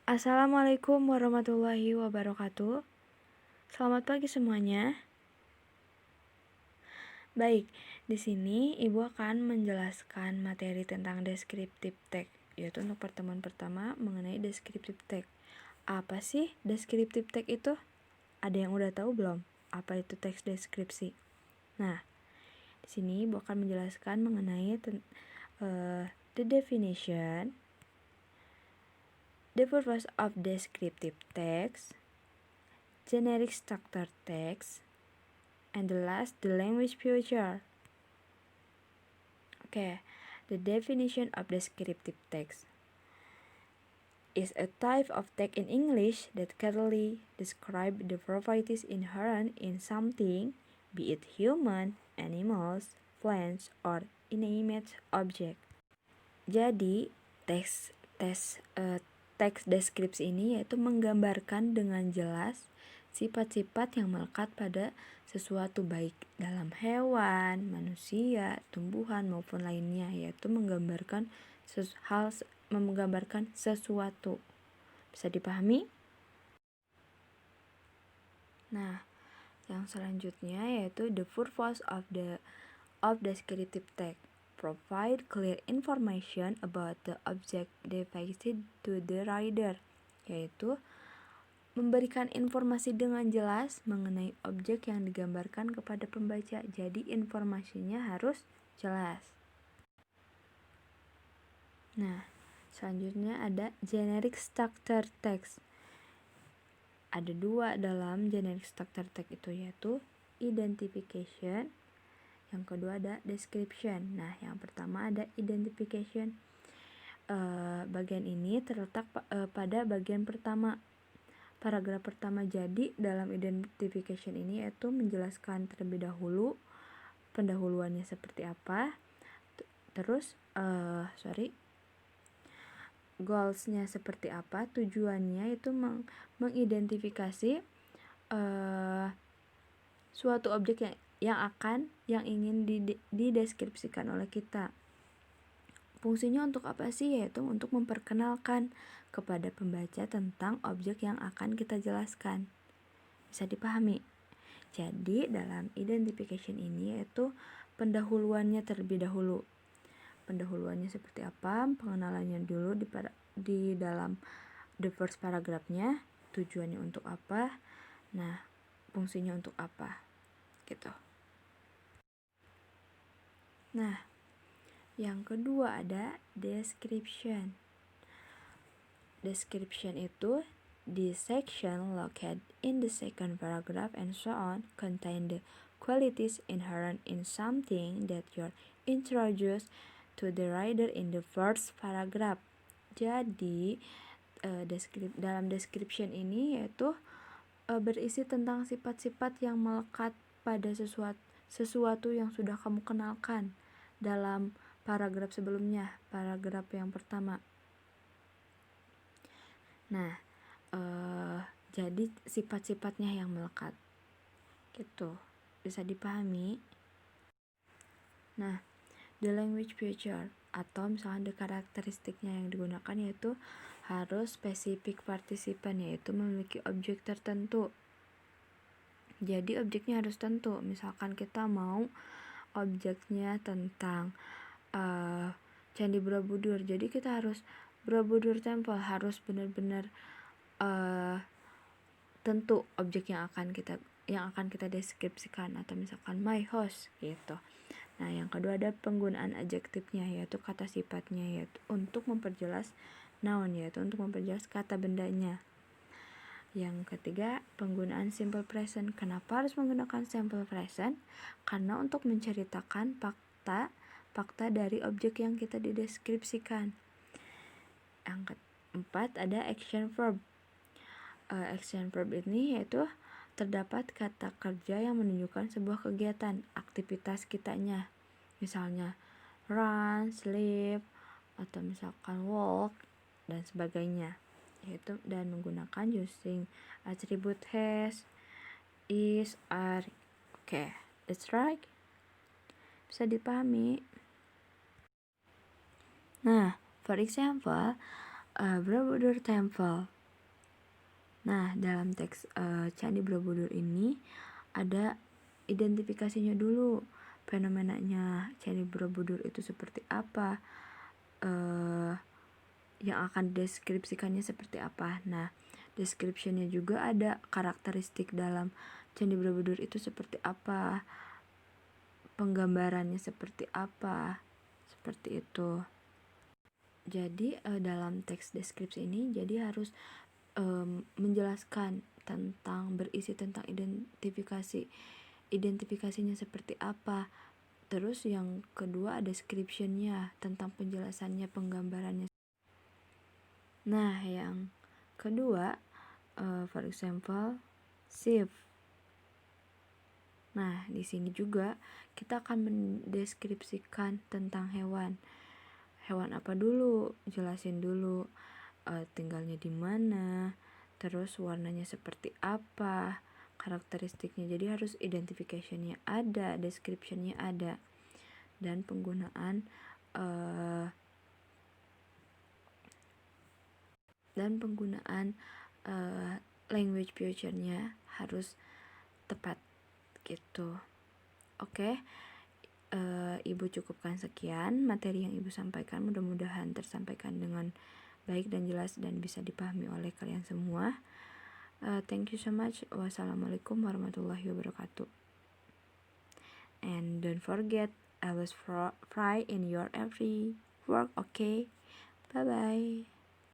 Assalamualaikum warahmatullahi wabarakatuh. Selamat pagi semuanya. Baik, di sini Ibu akan menjelaskan materi tentang descriptive text, yaitu untuk pertemuan pertama mengenai descriptive text. Apa sih descriptive text itu? Ada yang udah tahu belum? Apa itu teks deskripsi? Nah, di sini Ibu akan menjelaskan mengenai the definition, the purpose of descriptive text, generic structure text, and the last, the language feature. Okay, the definition of descriptive text is a type of text in English that clearly describe the properties inherent in something, be it human, animals, plants, or inanimate object. Jadi, teks deskripsi ini yaitu menggambarkan dengan jelas sifat-sifat yang melekat pada sesuatu baik dalam hewan, manusia, tumbuhan maupun lainnya, yaitu menggambarkan sesuatu. Bisa dipahami? Nah, yang selanjutnya yaitu the purpose of descriptive text. Provide clear information about the object depicted to the reader, yaitu memberikan informasi dengan jelas mengenai objek yang digambarkan kepada pembaca. Jadi informasinya harus jelas. Nah, selanjutnya ada generic structure text. Ada dua dalam generic structure text itu, yaitu identification, yang kedua ada description. Nah, yang pertama ada identification. Bagian ini terletak pada bagian pertama, paragraf pertama. Jadi dalam identification ini yaitu menjelaskan terlebih dahulu pendahuluannya seperti apa, terus goalsnya seperti apa, tujuannya itu mengidentifikasi suatu objek yang ingin dideskripsikan oleh kita. Fungsinya untuk apa sih? Yaitu untuk memperkenalkan kepada pembaca tentang objek yang akan kita jelaskan. Bisa dipahami? Jadi dalam identification ini yaitu pendahuluannya terlebih dahulu. Pendahuluannya seperti apa? Pengenalannya dulu di dalam the first paragrafnya. Tujuannya untuk apa? Nah, fungsinya untuk apa? Gitu. Nah, yang kedua ada description. Description itu the section located in the second paragraph and so on contain the qualities inherent in something that you're introduced to the reader in the first paragraph. Jadi dalam description ini yaitu berisi tentang sifat-sifat yang melekat pada sesuatu yang sudah kamu kenalkan dalam paragraf sebelumnya, paragraf yang pertama. Nah, jadi sifat-sifatnya yang melekat gitu, bisa dipahami. Nah, the language feature atau misalnya karakteristiknya yang digunakan yaitu harus spesifik partisipan, yaitu memiliki objek tertentu. Jadi objeknya harus tentu. Misalkan kita mau objeknya tentang Candi Borobudur, jadi kita harus Borobudur Temple, harus benar-benar tentu objek yang akan kita deskripsikan, atau misalkan my house gitu. Nah, yang kedua ada penggunaan adjektifnya, yaitu kata sifatnya, yaitu untuk memperjelas noun, yaitu untuk memperjelas kata bendanya. Yang ketiga, penggunaan simple present. Kenapa harus menggunakan simple present? Karena untuk menceritakan fakta dari objek yang kita dideskripsikan. Yang keempat, ada action verb. Action verb ini yaitu terdapat kata kerja yang menunjukkan sebuah kegiatan, aktivitas kitanya. Misalnya run, sleep, atau misalkan walk, dan sebagainya. Yaitu dan menggunakan using attribute has, is, are. Okay, that's right. Bisa dipahami. Nah, for example, Borobudur Temple. Nah, dalam teks Candi Borobudur ini ada identifikasinya dulu, fenomenanya Candi Borobudur itu seperti apa, yang akan deskripsikannya seperti apa. Nah, descriptionnya juga ada, karakteristik dalam Candi Borobudur itu seperti apa, penggambarannya seperti apa, seperti itu. Jadi dalam teks deskripsi ini jadi harus menjelaskan tentang, berisi tentang identifikasinya seperti apa. Terus yang kedua ada descriptionnya, tentang penjelasannya, penggambarannya. Nah, yang kedua for example shift. Nah, di sini juga kita akan mendeskripsikan tentang hewan. Hewan apa dulu? Jelasin dulu tinggalnya di mana, terus warnanya seperti apa, karakteristiknya. Jadi harus identificationnya ada, descriptionnya ada, dan penggunaan language future-nya harus tepat gitu. Oke. Ibu cukupkan sekian materi yang ibu sampaikan, mudah-mudahan tersampaikan dengan baik dan jelas dan bisa dipahami oleh kalian semua. Thank you so much. Wassalamualaikum warahmatullahi wabarakatuh. And don't forget, always fry in your every work. Okay, bye bye.